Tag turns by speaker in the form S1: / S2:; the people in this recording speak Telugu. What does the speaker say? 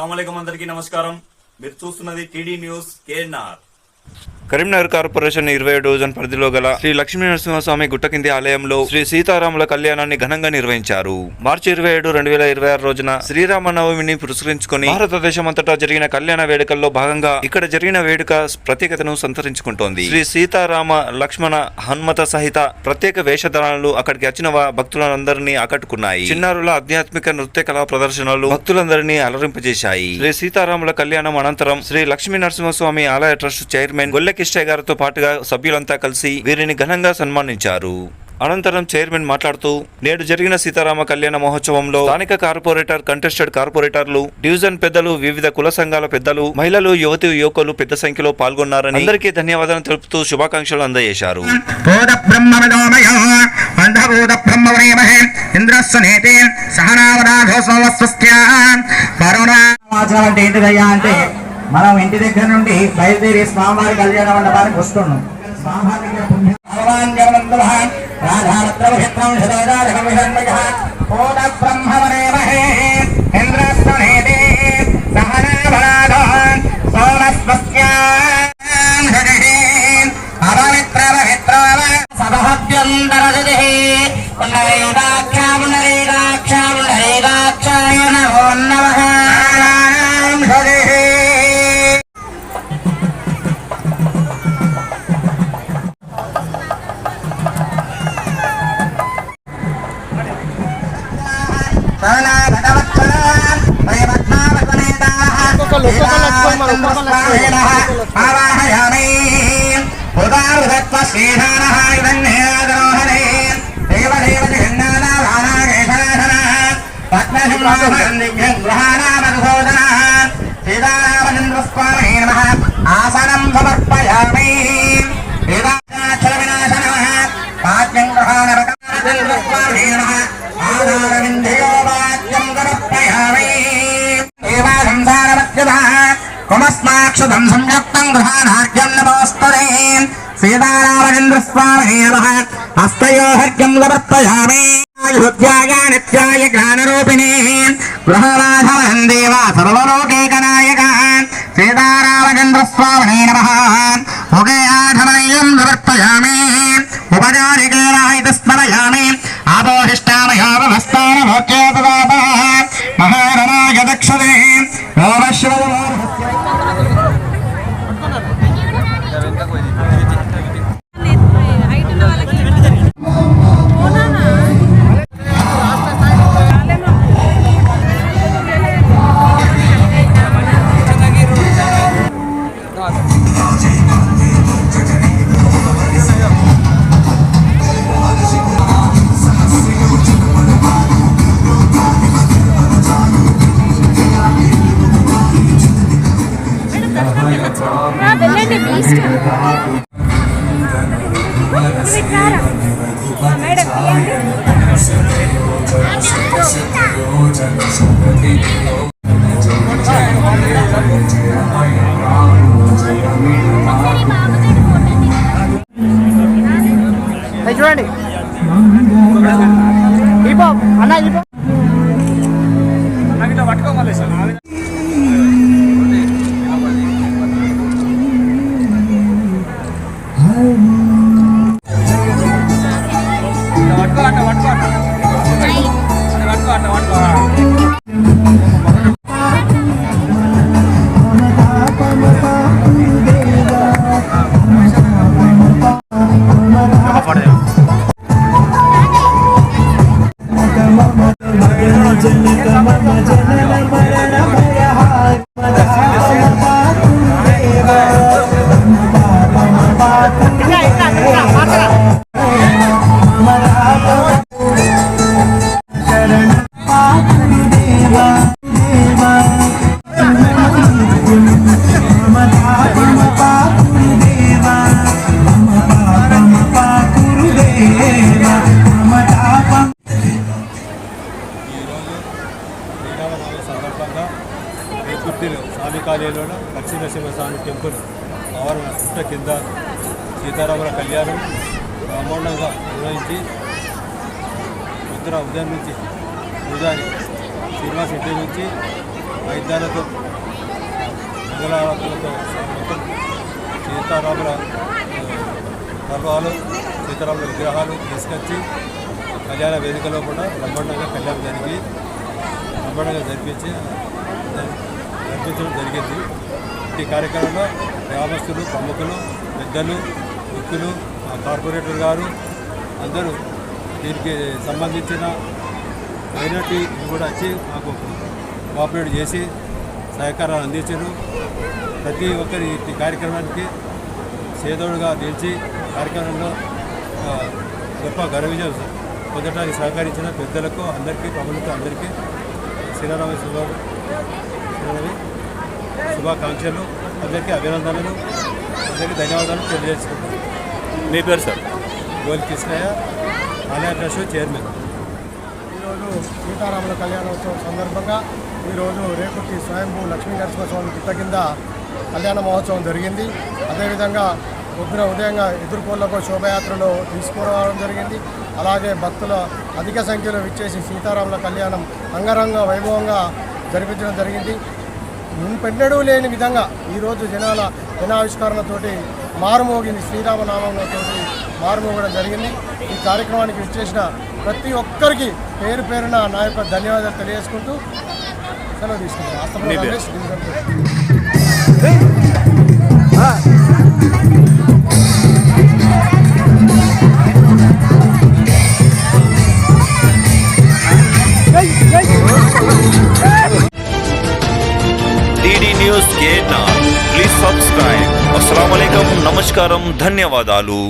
S1: అస్సలాముఅలైకుం అందరికీ నమస్కారం. మీరు చూస్తున్నది TD news KNR.
S2: Karimnagar corporation 20 division పరిధిలో గల శ్రీ లక్ష్మీ నరసింహస్వామి గుట్టకింది ఆలయంలో శ్రీ సీతారాముల కళ్యాణాన్ని ఘనంగా నిర్వహించారు. మార్చి 27, 2026 రోజున శ్రీరామనవమిని పురస్కరించుకుని భారతదేశమంతటా జరిగిన కళ్యాణ వేడుకల్లో భాగంగా ఇక్కడ జరిగిన వేడుక ప్రత్యేకతను సంతరించుకుంటోంది. శ్రీ సీతారామ లక్ష్మణ హనుమత సహిత ప్రత్యేక వేషధారణలు అక్కడికి వచ్చిన భక్తులందరినీ ఆకట్టుకున్నాయి. చిన్నారుల ఆధ్యాత్మిక నృత్య కళా ప్రదర్శనలు భక్తులందరినీ అలరింపజేశాయి. శ్రీ సీతారాముల కళ్యాణం అనంతరం శ్రీ లక్ష్మీ నరసింహస్వామి ఆలయ ట్రస్ట్ చైర్మన్ గొల్లె కిష్టయ్య గారితో పాటుగా సభ్యులంతా కలిసి వీరిని ఘనంగా సన్మానించారు. అనంతరం చైర్మన్ మాట్లాడుతూ నేడు జరిగిన సీతారామ కళ్యాణ మహోత్సవంలో స్థానిక కార్పొరేటర్, కంటెస్టెడ్ కార్పొరేటర్లు, డివిజన్ పెద్దలు, వివిధ కుల సంఘాల పెద్దలు, మహిళలు, యువతి యువకులు పెద్ద సంఖ్యలో పాల్గొన్నారని అందరికీ ధన్యవాదాలు తెలుపుతూ శుభాకాంక్షలు అందజేశారు.
S3: మనం ఇంటి దగ్గర నుండి బయలుదేరి స్వామివారి కళ్యాణ మండపానికి వస్తున్నాం. ఆసనం సమర్పయామి. కుమస్మాక్షుతం సంయుక్తం గృహానార్ఘ్యం నమోస్తరే సీతారామచంద్రస్వామి నమః. హస్తయోహర్ఘ్యం సమర్పయామి. యుధ్యాయ నిత్యాయ జ్ఞానరూపిణే గృహవాధవన్ దేవా సర్వలోకైకనాయక సీతారామచంద్రస్వామి నమః. ఉగయాధమనీయం సమర్పయామి. ఉపచారికేనాయ స్మరయామి. ఆపోహిష్టామయావస్థానమోక్యేతదాప మహారణాయ దక్షతే చూడండి అన్న ఇట్లా పట్టుకోవాలి సార్.
S4: స్వామి కాలేజీలో లక్ష్మీ నరసింహస్వామి టెంపుల్ ఆవరణ పుట్ట కింద సీతారాముల కళ్యాణం బ్రహ్మాండంగా నిర్వహించి ఉదయం నుంచి పూజారి శ్రీనివాస్ ఇంటి నుంచి వాయిద్యాలతో మంగళారతులతో మొత్తం సీతారాముల పర్వాలు సీతారాముల విగ్రహాలు తీసుకొచ్చి కళ్యాణ వేదికలో కూడా బ్రహ్మాండంగా కళ్యాణం జరిపించడం జరిగింది. ఈ కార్యక్రమంలో గ్రామస్తులు, ప్రముఖులు, పెద్దలు, వ్యక్తులు, కార్పొరేటర్ గారు అందరూ దీనికి సంబంధించిన మైనార్టీ కూడా వచ్చి మాకు కోఆపరేట్ చేసి సహకారాలు అందించారు. ప్రతి ఒక్కరి ఈ కార్యక్రమానికి సేదోడుగా నిలిచి కార్యక్రమంలో గొప్ప ఘన విజయం పొందడానికి సహకరించిన పెద్దలకు అందరికీ, ప్రముఖులకు అందరికీ శ్రీరామ శుభాకాంక్షలు, అందరికీ అభినందనలు, అందరికీ ధన్యవాదాలు తెలియజేసుకుంటాను.
S5: మీ పేరు సార్?
S4: గోల్ కృష్ణయ్య, ఆలయ ట్రస్ట్ చైర్మన్.
S6: ఈరోజు సీతారాముల కళ్యాణోత్సవం సందర్భంగా ఈరోజు రేపటి స్వయంభూ లక్ష్మీ నరసింహస్వామి గుట్ట కింద కళ్యాణ మహోత్సవం జరిగింది. అదేవిధంగా ఉదయంగా ఎదుర్కోళ్లకు శోభయాత్రలో తీసుకురావడం జరిగింది. అలాగే భక్తుల అధిక సంఖ్యలో విచ్చేసి సీతారాముల కళ్యాణం అంగరంగ వైభవంగా జరిపించడం జరిగింది. మున్పెన్నడూ లేని విధంగా ఈరోజు జనావిష్కరణతోటి మారుమోగింది, శ్రీరామనామంతో మారుమోగడం జరిగింది. ఈ కార్యక్రమానికి విచ్చేసిన ప్రతి ఒక్కరికి పేరు పేరున నా యొక్క ధన్యవాదాలు తెలియజేసుకుంటూ సెలవు తీసుకుంటాను.
S2: టీడీ న్యూస్ కేనా, ప్లీజ్ సబ్స్క్రైబ్. అస్సలాము అలైకుం, నమస్కారం, ధన్యవాదాలు.